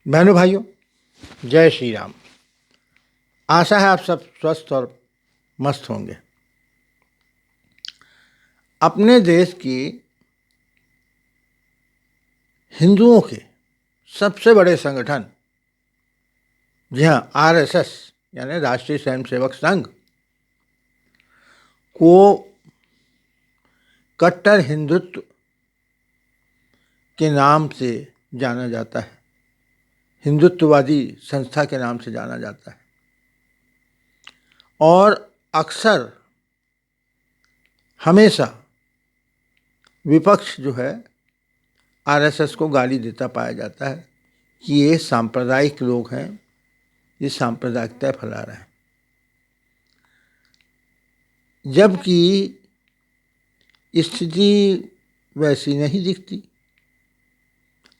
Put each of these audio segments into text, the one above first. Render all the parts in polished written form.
बहनों भाइयों, जय श्री राम। आशा है आप सब स्वस्थ और मस्त होंगे। अपने देश की हिंदुओं के सबसे बड़े संगठन, जी हाँ, आरएसएस यानी राष्ट्रीय स्वयंसेवक संघ को कट्टर हिंदुत्व के नाम से जाना जाता है, हिंदुत्ववादी संस्था के नाम से जाना जाता है। और अक्सर हमेशा विपक्ष जो है आरएसएस को गाली देता पाया जाता है कि ये सांप्रदायिक लोग हैं, ये सांप्रदायिकता फैला रहे हैं। जबकि स्थिति वैसी नहीं दिखती।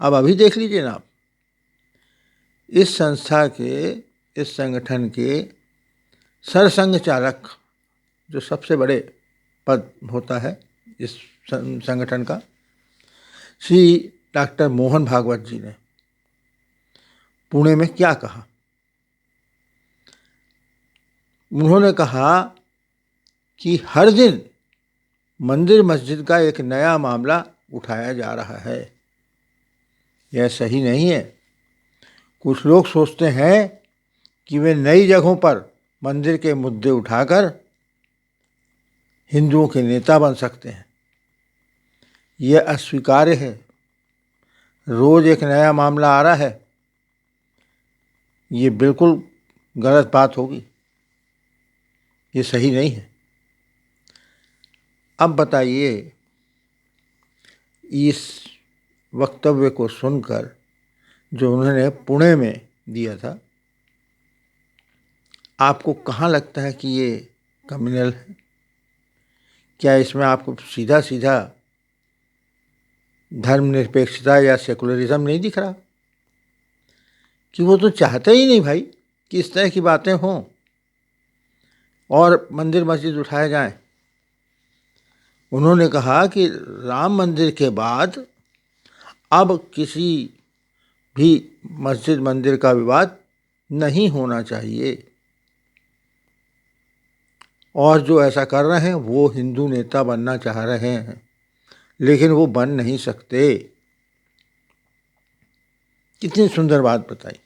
अब अभी देख लीजिए ना, आप इस संस्था के, इस संगठन के सरसंघ चालक, जो सबसे बड़े पद होता है इस संगठन का, श्री डॉक्टर मोहन भागवत जी ने पुणे में क्या कहा। उन्होंने कहा कि हर दिन मंदिर मस्जिद का एक नया मामला उठाया जा रहा है। यह सही नहीं है। कुछ लोग सोचते हैं कि वे नई जगहों पर मंदिर के मुद्दे उठाकर हिंदुओं के नेता बन सकते हैं। यह अस्वीकार्य है। रोज एक नया मामला आ रहा है, ये बिल्कुल गलत बात होगी, ये सही नहीं है। अब बताइए, इस वक्तव्य को सुनकर जो उन्होंने पुणे में दिया था, आपको कहाँ लगता है कि ये कम्युनल है? क्या इसमें आपको सीधा सीधा धर्मनिरपेक्षता या सेकुलरिज्म नहीं दिख रहा? कि वो तो चाहते ही नहीं भाई कि इस तरह की बातें हों और मंदिर मस्जिद उठाए जाएं। उन्होंने कहा कि राम मंदिर के बाद अब किसी भी मस्जिद मंदिर का विवाद नहीं होना चाहिए, और जो ऐसा कर रहे हैं वो हिंदू नेता बनना चाह रहे हैं, लेकिन वो बन नहीं सकते। कितनी सुंदर बात बताई।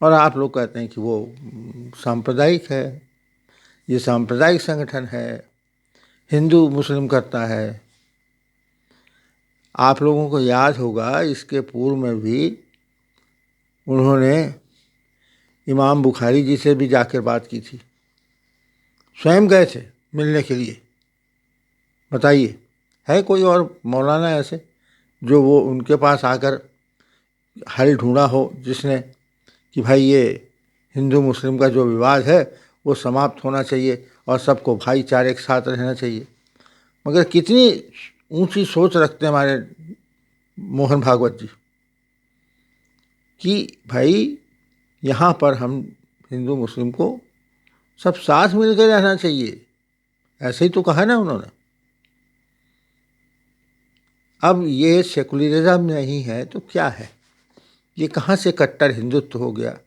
और आप लोग कहते हैं कि वो सांप्रदायिक है, ये सांप्रदायिक संगठन है, हिंदू मुस्लिम करता है। आप लोगों को याद होगा, इसके पूर्व में भी उन्होंने इमाम बुखारी जी से भी जाकर बात की थी, स्वयं गए थे मिलने के लिए। बताइए, है कोई और मौलाना ऐसे जो वो उनके पास आकर हल ढूंढा हो, जिसने कि भाई ये हिंदू मुस्लिम का जो विवाद है वो समाप्त होना चाहिए और सबको भाईचारे के साथ रहना चाहिए? मगर कितनी ऊंची सोच रखते हैं हमारे मोहन भागवत जी कि भाई यहाँ पर हम हिंदू मुस्लिम को सब साथ मिलकर रहना चाहिए। ऐसे ही तो कहा ना उन्होंने। अब ये सेकुलरिज्म नहीं है तो क्या है? ये कहाँ से कट्टर हिंदुत्व हो गया?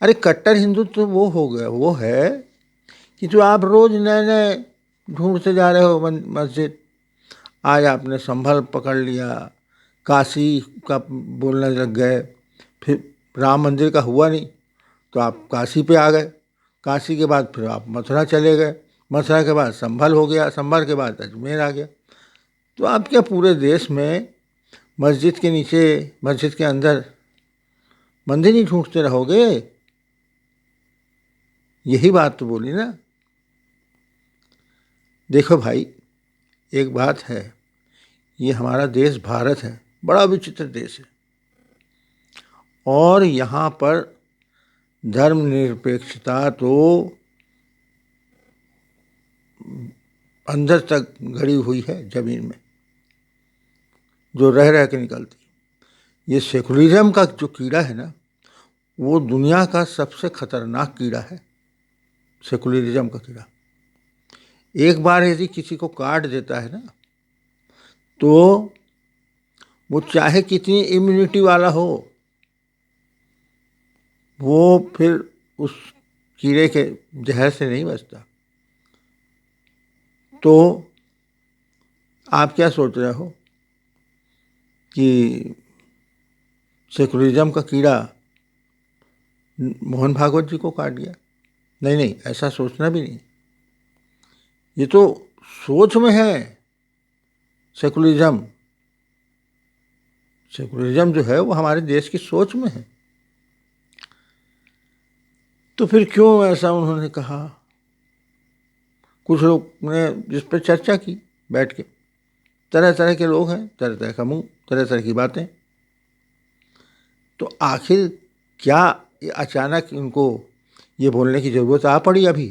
अरे कट्टर हिंदुत्व वो हो गया, वो है कि जो आप रोज नए नए ढूंढते जा रहे हो मस्जिद। आज आपने संभल पकड़ लिया, काशी का बोलने लग गए, फिर राम मंदिर का हुआ नहीं तो आप काशी पे आ गए, काशी के बाद फिर आप मथुरा चले गए, मथुरा के बाद संभल हो गया, संभल के बाद अजमेर आ गया। तो आप क्या पूरे देश में मस्जिद के नीचे, मस्जिद के अंदर मंदिर ही ढूंढते रहोगे? यही बात तो बोली ना। देखो भाई, एक बात है, ये हमारा देश भारत है, बड़ा विचित्र देश है, और यहाँ पर धर्मनिरपेक्षता तो अंदर तक गड़ी हुई है जमीन में, जो रह रह के निकलती। ये सेकुलरिज्म का जो कीड़ा है ना, वो दुनिया का सबसे खतरनाक कीड़ा है, सेकुलरिज्म का कीड़ा। एक बार यदि किसी को काट देता है ना, तो वो चाहे कितनी इम्यूनिटी वाला हो, वो फिर उस कीड़े के जहर से नहीं बचता। तो आप क्या सोच रहे हो कि सेकुलरिज्म का कीड़ा मोहन भागवत जी को काट गया? नहीं नहीं, ऐसा सोचना भी नहीं। ये तो सोच में है। सेकुलरिज्म सेकुलरिज्म जो है वो हमारे देश की सोच में है। तो फिर क्यों ऐसा उन्होंने कहा? कुछ लोग ने जिस पर चर्चा की बैठ के, तरह तरह के लोग हैं, तरह तरह का मुंह, तरह तरह की बातें। तो आखिर क्या अचानक इनको ये बोलने की ज़रूरत आ पड़ी? अभी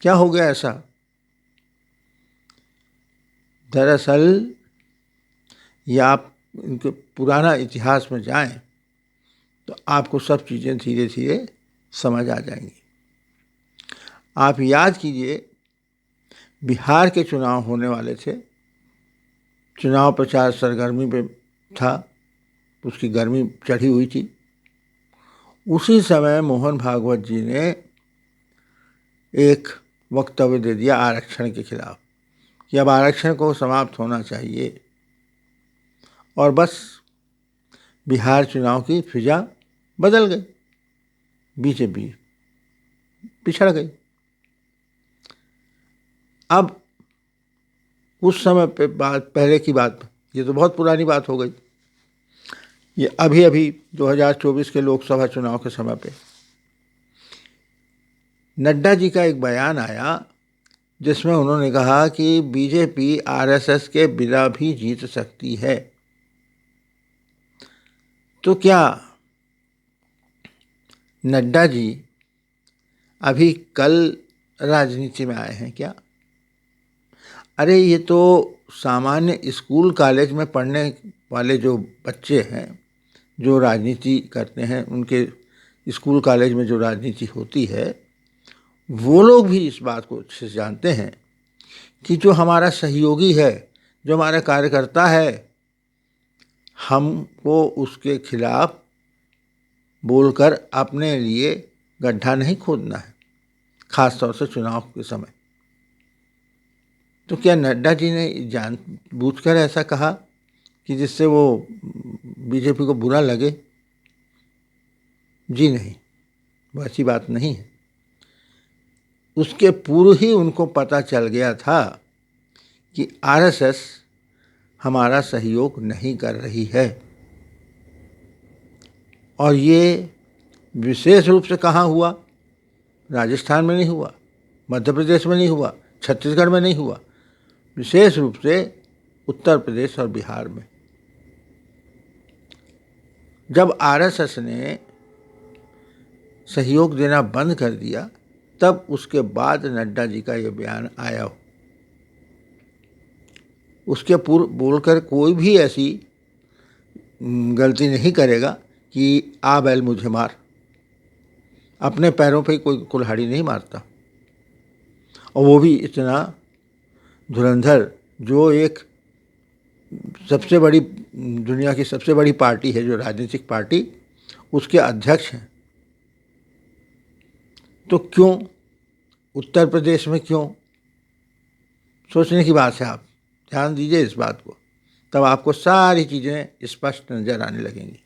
क्या हो गया ऐसा? दरअसल ये आप इनके पुराना इतिहास में जाएं तो आपको सब चीज़ें धीरे धीरे समझ आ जाएंगी। आप याद कीजिए, बिहार के चुनाव होने वाले थे, चुनाव प्रचार सरगर्मी पे था, उसकी गर्मी चढ़ी हुई थी। उसी समय मोहन भागवत जी ने एक वक्तव्य दे दिया आरक्षण के खिलाफ कि अब आरक्षण को समाप्त होना चाहिए, और बस बिहार चुनाव की फिजा बदल गई, बीजेपी पिछड़ गई। अब उस समय पे बात, पहले की बात, ये तो बहुत पुरानी बात हो गई। ये अभी अभी 2024 के लोकसभा चुनाव के समय पे नड्डा जी का एक बयान आया जिसमें उन्होंने कहा कि बीजेपी आरएसएस के बिना भी जीत सकती है। तो क्या नड्डा जी अभी कल राजनीति में आए हैं क्या? अरे ये तो सामान्य स्कूल कॉलेज में पढ़ने वाले जो बच्चे हैं, जो राजनीति करते हैं, उनके स्कूल कॉलेज में जो राजनीति होती है, वो लोग भी इस बात को अच्छे से जानते हैं कि जो हमारा सहयोगी है, जो हमारा कार्यकर्ता है, हमको उसके खिलाफ बोलकर अपने लिए गड्ढा नहीं खोदना है, खास तौर से चुनाव के समय। तो क्या नड्डा जी ने जानबूझकर ऐसा कहा कि जिससे वो बीजेपी को बुरा लगे? जी नहीं, वैसी बात नहीं है। उसके पूर्व ही उनको पता चल गया था कि आरएसएस हमारा सहयोग नहीं कर रही है। और ये विशेष रूप से कहाँ हुआ? राजस्थान में नहीं हुआ, मध्य प्रदेश में नहीं हुआ, छत्तीसगढ़ में नहीं हुआ, विशेष रूप से उत्तर प्रदेश और बिहार में। जब आरएसएस ने सहयोग देना बंद कर दिया, तब उसके बाद नड्डा जी का ये बयान आया। उसके पूर्व बोलकर कोई भी ऐसी गलती नहीं करेगा कि आ बैल मुझे मार। अपने पैरों पे कोई कुल्हाड़ी नहीं मारता, और वो भी इतना धुरंधर, जो एक सबसे बड़ी, दुनिया की सबसे बड़ी पार्टी है, जो राजनीतिक पार्टी, उसके अध्यक्ष हैं। तो क्यों उत्तर प्रदेश में, क्यों? सोचने की बात है। आप ध्यान दीजिए इस बात को, तब आपको सारी चीज़ें स्पष्ट नजर आने लगेंगी।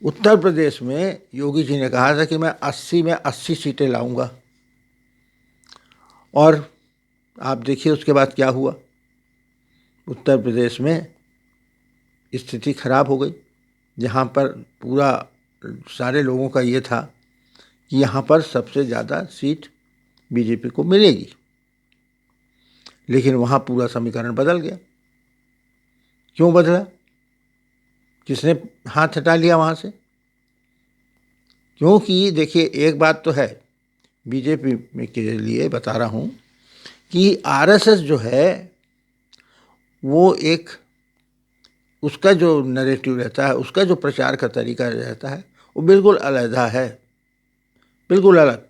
उत्तर प्रदेश में योगी जी ने कहा था कि मैं 80 में 80 सीटें लाऊंगा, और आप देखिए उसके बाद क्या हुआ। उत्तर प्रदेश में स्थिति खराब हो गई, जहाँ पर पूरा सारे लोगों का ये था कि यहाँ पर सबसे ज़्यादा सीट बीजेपी को मिलेगी, लेकिन वहाँ पूरा समीकरण बदल गया। क्यों बदला? किसने हाथ हटा लिया वहाँ से? क्योंकि देखिए, एक बात तो है, बीजेपी में के लिए बता रहा हूँ कि आरएसएस जो है वो एक, उसका जो नैरेटिव रहता है, उसका जो प्रचार का तरीका रहता है, वो बिल्कुल अलग है, बिल्कुल अलग।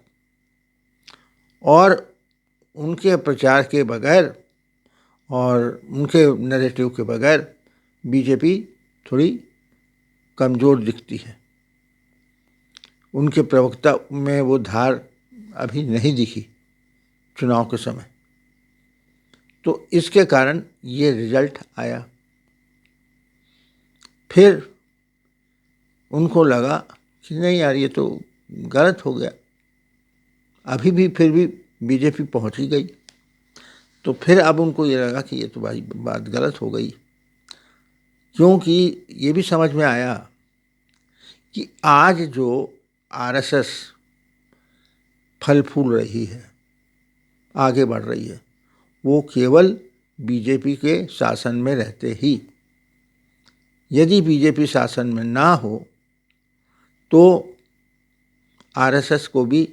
और उनके प्रचार के बगैर और उनके नैरेटिव के बगैर बीजेपी थोड़ी कमज़ोर दिखती है। उनके प्रवक्ता में वो धार अभी नहीं दिखी चुनाव के समय, तो इसके कारण ये रिजल्ट आया। फिर उनको लगा कि नहीं यार, ये तो गलत हो गया। अभी भी फिर भी बीजेपी पहुंच ही गई, तो फिर अब उनको ये लगा कि ये तो भाई बात गलत हो गई, क्योंकि ये भी समझ में आया कि आज जो आरएसएस फल फूल रही है, आगे बढ़ रही है, वो केवल बीजेपी के शासन में रहते ही। यदि बीजेपी शासन में ना हो तो आरएसएस को भी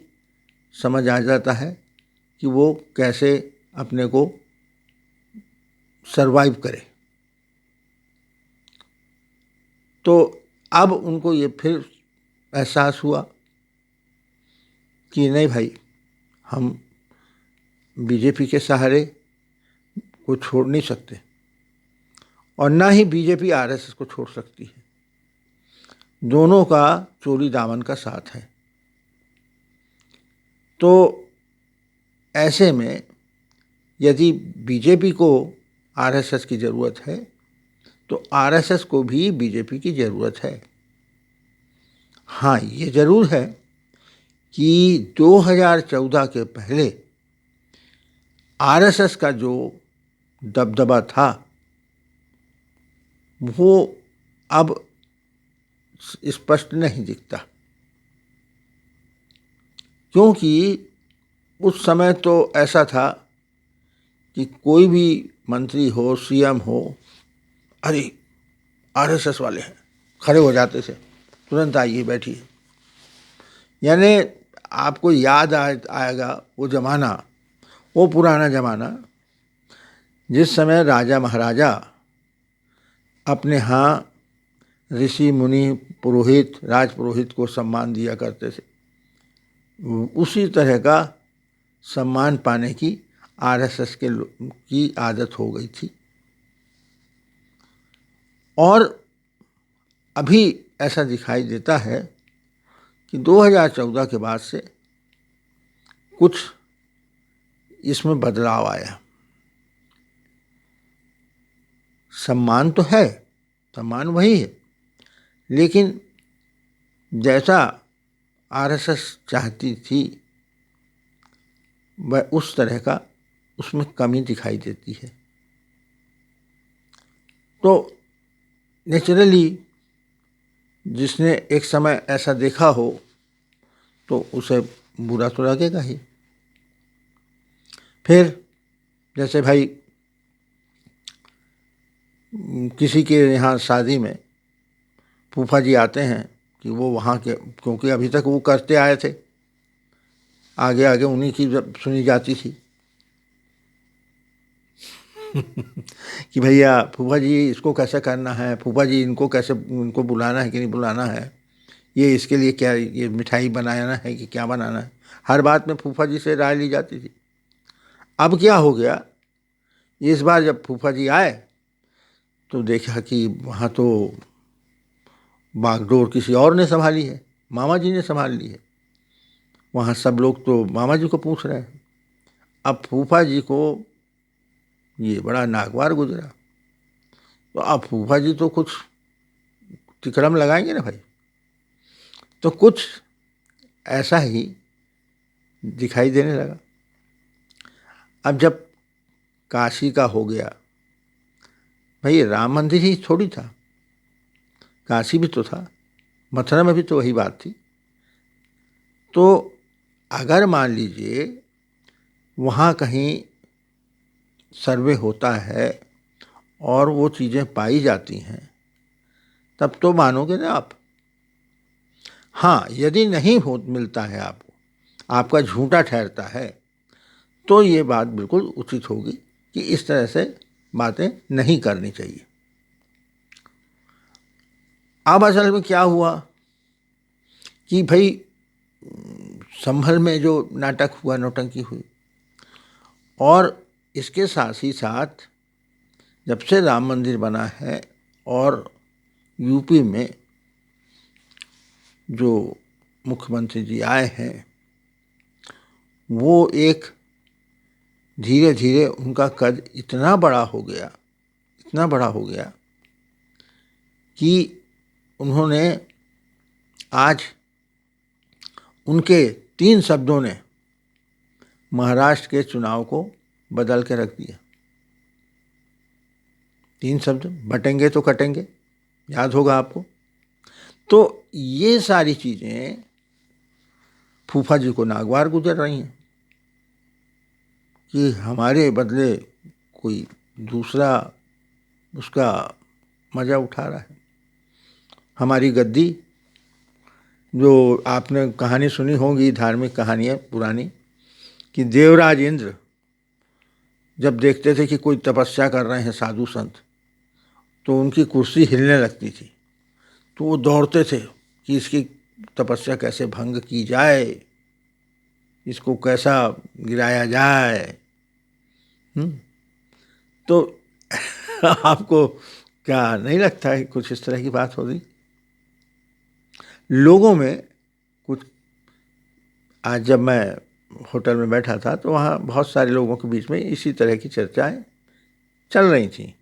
समझ आ जाता है कि वो कैसे अपने को सरवाइव करे। तो अब उनको ये फिर एहसास हुआ कि नहीं भाई, हम बीजेपी के सहारे को छोड़ नहीं सकते, और ना ही बीजेपी आरएसएस को छोड़ सकती है। दोनों का चोरी दामन का साथ है। तो ऐसे में यदि बीजेपी को आरएसएस की ज़रूरत है तो आरएसएस को भी बीजेपी की ज़रूरत है। हाँ, ये ज़रूर है कि 2014 के पहले आरएसएस का जो दबदबा था वो अब स्पष्ट नहीं दिखता, क्योंकि उस समय तो ऐसा था कि कोई भी मंत्री हो, सीएम हो, अरे आरएसएस वाले हैं, खड़े हो जाते थे, तुरंत आइए बैठिए। यानी आपको याद आएगा वो ज़माना, वो पुराना ज़माना जिस समय राजा महाराजा अपने यहाँ ऋषि मुनि पुरोहित, राज पुरोहित को सम्मान दिया करते थे। उसी तरह का सम्मान पाने की आरएसएस की आदत हो गई थी। और अभी ऐसा दिखाई देता है कि 2014 के बाद से कुछ इसमें बदलाव आया। सम्मान तो है, सम्मान वही है, लेकिन जैसा आरएसएस चाहती थी वह उस तरह का उसमें कमी दिखाई देती है। तो नेचुरली जिसने एक समय ऐसा देखा हो तो उसे बुरा तो लगेगा ही। फिर जैसे भाई किसी के यहाँ शादी में फूफा जी आते हैं कि वो वहाँ के, क्योंकि अभी तक वो करते आए थे, आगे आगे उन्हीं की सुनी जाती थी कि भैया फूफा जी इसको कैसे करना है, फूफा जी इनको कैसे, इनको बुलाना है कि नहीं बुलाना है, ये इसके लिए क्या, ये मिठाई बनाना है कि क्या बनाना है। हर बात में फूफा जी से राय ली जाती थी। अब क्या हो गया, इस बार जब फूफा जी आए तो देखा कि वहाँ तो बागडोर किसी और ने संभाली है, मामा जी ने संभाल ली है। वहाँ सब लोग तो मामा जी को पूछ रहे हैं। अब फूफा जी को ये बड़ा नागवार गुजरा, तो अब फूफा जी तो कुछ तिकड़म लगाएंगे ना भाई। तो कुछ ऐसा ही दिखाई देने लगा। अब जब काशी का हो गया, भाई राम मंदिर ही थोड़ी था, काशी भी तो था, मथुरा में भी तो वही बात थी। तो अगर मान लीजिए वहाँ कहीं सर्वे होता है और वो चीज़ें पाई जाती हैं तब तो मानोगे ना आप। हाँ, यदि नहीं हो मिलता है आपको, आपका झूठा ठहरता है, तो ये बात बिल्कुल उचित होगी कि इस तरह से बातें नहीं करनी चाहिए। अब असल में क्या हुआ कि भाई संभल में जो नाटक हुआ, नौटंकी हुई, और इसके साथ ही साथ जब से राम मंदिर बना है और यूपी में जो मुख्यमंत्री जी आए हैं वो एक धीरे धीरे उनका कद इतना बड़ा हो गया, इतना बड़ा हो गया कि उन्होंने आज उनके 3 शब्दों ने महाराष्ट्र के चुनाव को बदल के रख दिया। 3 शब्द, बटेंगे तो कटेंगे, याद होगा आपको। तो ये सारी चीज़ें फूफा जी को नागवार गुजर रही हैं कि हमारे बदले कोई दूसरा उसका मज़ा उठा रहा है। हमारी गद्दी, जो आपने कहानी सुनी होगी, धार्मिक कहानियाँ पुरानी, कि देवराज इंद्र जब देखते थे कि कोई तपस्या कर रहे हैं साधु संत, तो उनकी कुर्सी हिलने लगती थी, तो वो दौड़ते थे कि इसकी तपस्या कैसे भंग की जाए, इसको कैसा गिराया जाए। तो आपको क्या नहीं लगता है कुछ इस तरह की बात हो रही लोगों में कुछ? आज जब मैं होटल में बैठा था तो वहाँ बहुत सारे लोगों के बीच में इसी तरह की चर्चाएं चल रही थी।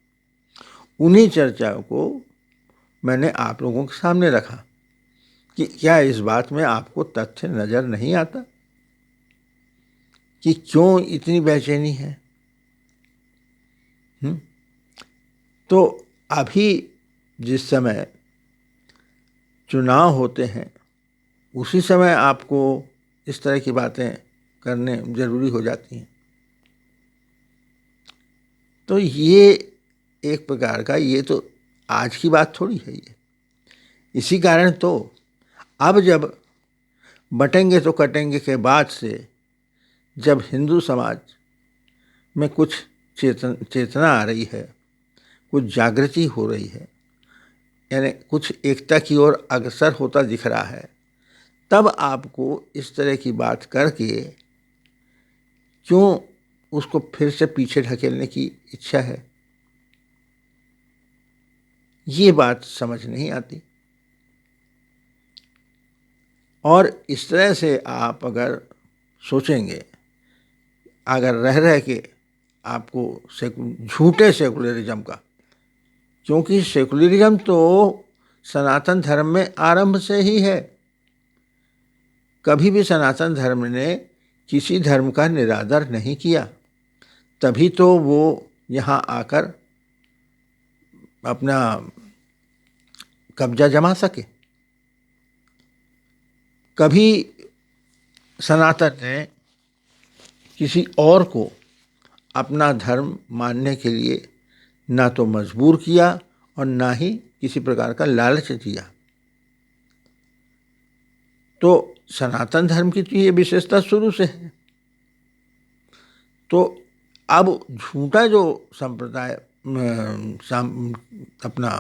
उन्हीं चर्चाओं को मैंने आप लोगों के सामने रखा कि क्या इस बात में आपको तथ्य नज़र नहीं आता कि क्यों इतनी बेचैनी है? तो अभी जिस समय चुनाव होते हैं उसी समय आपको इस तरह की बातें करने जरूरी हो जाती हैं। तो ये एक प्रकार का, ये तो आज की बात थोड़ी है ये। इसी कारण तो अब जब बटेंगे तो कटेंगे के बाद से जब हिंदू समाज में कुछ चेतना आ रही है, कुछ जागृति हो रही है, यानी कुछ एकता की ओर अग्रसर होता दिख रहा है, तब आपको इस तरह की बात करके क्यों उसको फिर से पीछे ढकेलने की इच्छा है, ये बात समझ नहीं आती। और इस तरह से आप अगर सोचेंगे, अगर रह रह के आपको झूठे सेकुलरिज्म का, क्योंकि सेकुलरिज्म तो सनातन धर्म में आरंभ से ही है। कभी भी सनातन धर्म ने किसी धर्म का निरादर नहीं किया, तभी तो वो यहाँ आकर अपना कब्जा जमा सके। कभी सनातन ने किसी और को अपना धर्म मानने के लिए ना तो मजबूर किया और ना ही किसी प्रकार का लालच दिया। तो सनातन धर्म की तो ये विशेषता शुरू से है। तो अब झूठा जो संप्रदाय अपना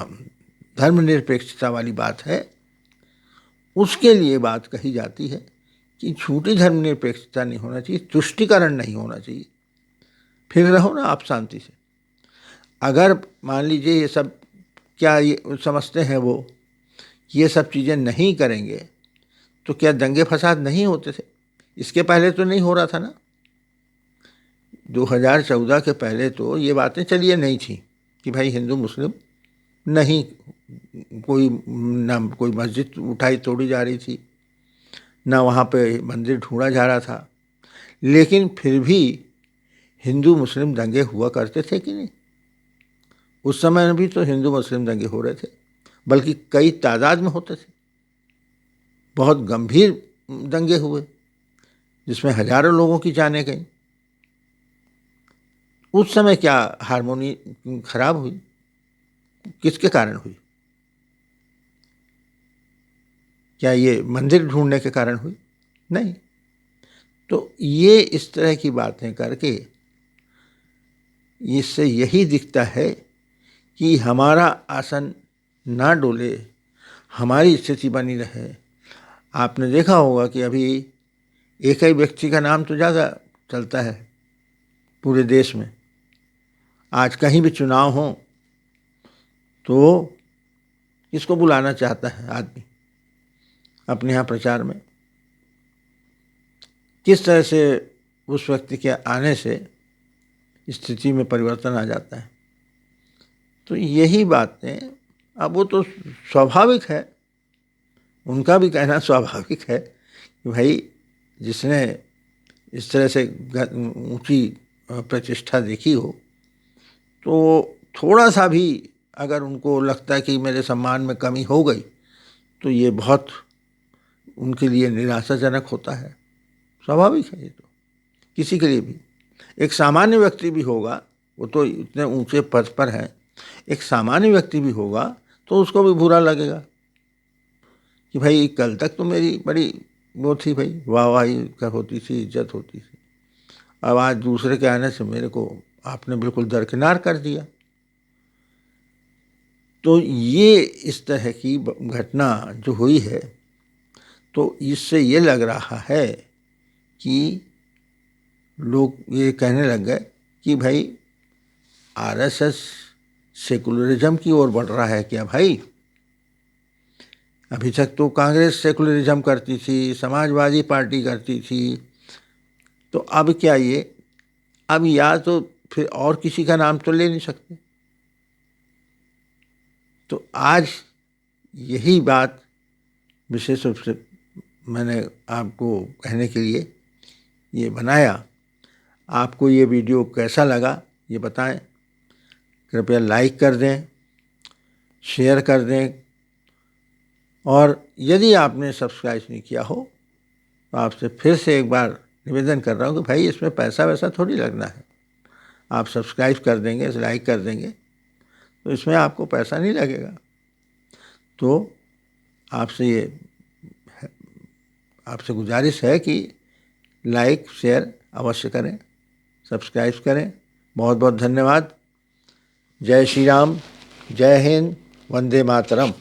धर्मनिरपेक्षता वाली बात है, उसके लिए बात कही जाती है कि झूठी धर्मनिरपेक्षता नहीं होना चाहिए, तुष्टिकरण नहीं होना चाहिए, फिर रहो ना आप शांति से। अगर मान लीजिए ये सब क्या ये समझते हैं वो, ये सब चीज़ें नहीं करेंगे तो क्या दंगे फसाद नहीं होते थे? इसके पहले तो नहीं हो रहा था ना। 2014 के पहले तो ये बातें चलिए नहीं थी कि भाई हिंदू मुस्लिम नहीं, कोई ना कोई मस्जिद उठाई तोड़ी जा रही थी, ना वहाँ पे मंदिर ढूंढा जा रहा था, लेकिन फिर भी हिंदू मुस्लिम दंगे हुआ करते थे कि नहीं? उस समय में भी तो हिंदू मुस्लिम दंगे हो रहे थे, बल्कि कई तादाद में होते थे। बहुत गंभीर दंगे हुए जिसमें हजारों लोगों की जानें गई। उस समय क्या हारमोनी खराब हुई? किसके कारण हुई? क्या ये मंदिर ढूंढने के कारण हुई? नहीं। तो ये इस तरह की बातें करके इससे यही दिखता है कि हमारा आसन ना डोले, हमारी स्थिति बनी रहे। आपने देखा होगा कि अभी एक ही व्यक्ति का नाम तो ज़्यादा चलता है पूरे देश में। आज कहीं भी चुनाव हो तो इसको बुलाना चाहता है आदमी अपने यहाँ प्रचार में। किस तरह से उस व्यक्ति के आने से स्थिति में परिवर्तन आ जाता है। तो यही बातें, अब वो तो स्वाभाविक है, उनका भी कहना स्वाभाविक है कि भाई जिसने इस तरह से ऊंची प्रतिष्ठा देखी हो, तो थोड़ा सा भी अगर उनको लगता है कि मेरे सम्मान में कमी हो गई, तो ये बहुत उनके लिए निराशाजनक होता है। स्वाभाविक है ये तो, किसी के लिए भी। एक सामान्य व्यक्ति भी होगा, वो तो इतने ऊंचे पद पर है, एक सामान्य व्यक्ति भी होगा तो उसको भी बुरा लगेगा कि भाई कल तक तो मेरी बड़ी वो थी, भाई वाहवाही कर होती थी, इज्जत होती थी, अब आज दूसरे के आने से मेरे को आपने बिल्कुल दरकिनार कर दिया। तो ये इस तरह की घटना जो हुई है, तो इससे ये लग रहा है कि लोग ये कहने लग गए कि भाई आरएसएस सेकुलरिज्म की ओर बढ़ रहा है क्या भाई। अभी तक तो कांग्रेस सेकुलरिज्म करती थी, समाजवादी पार्टी करती थी, तो अब क्या ये, अब या तो फिर और किसी का नाम तो ले नहीं सकते। तो आज यही बात विशेष रूप से मैंने आपको कहने के लिए ये बनाया। आपको ये वीडियो कैसा लगा ये बताएं, कृपया लाइक कर दें, शेयर कर दें, और यदि आपने सब्सक्राइब नहीं किया हो तो आपसे फिर से एक बार निवेदन कर रहा हूँ कि भाई इसमें पैसा वैसा थोड़ी लगना है। आप सब्सक्राइब कर देंगे, लाइक कर देंगे तो इसमें आपको पैसा नहीं लगेगा। तो आपसे गुजारिश है कि लाइक शेयर अवश्य करें, सब्सक्राइब करें। बहुत बहुत धन्यवाद। जय श्री राम, जय हिंद, वंदे मातरम।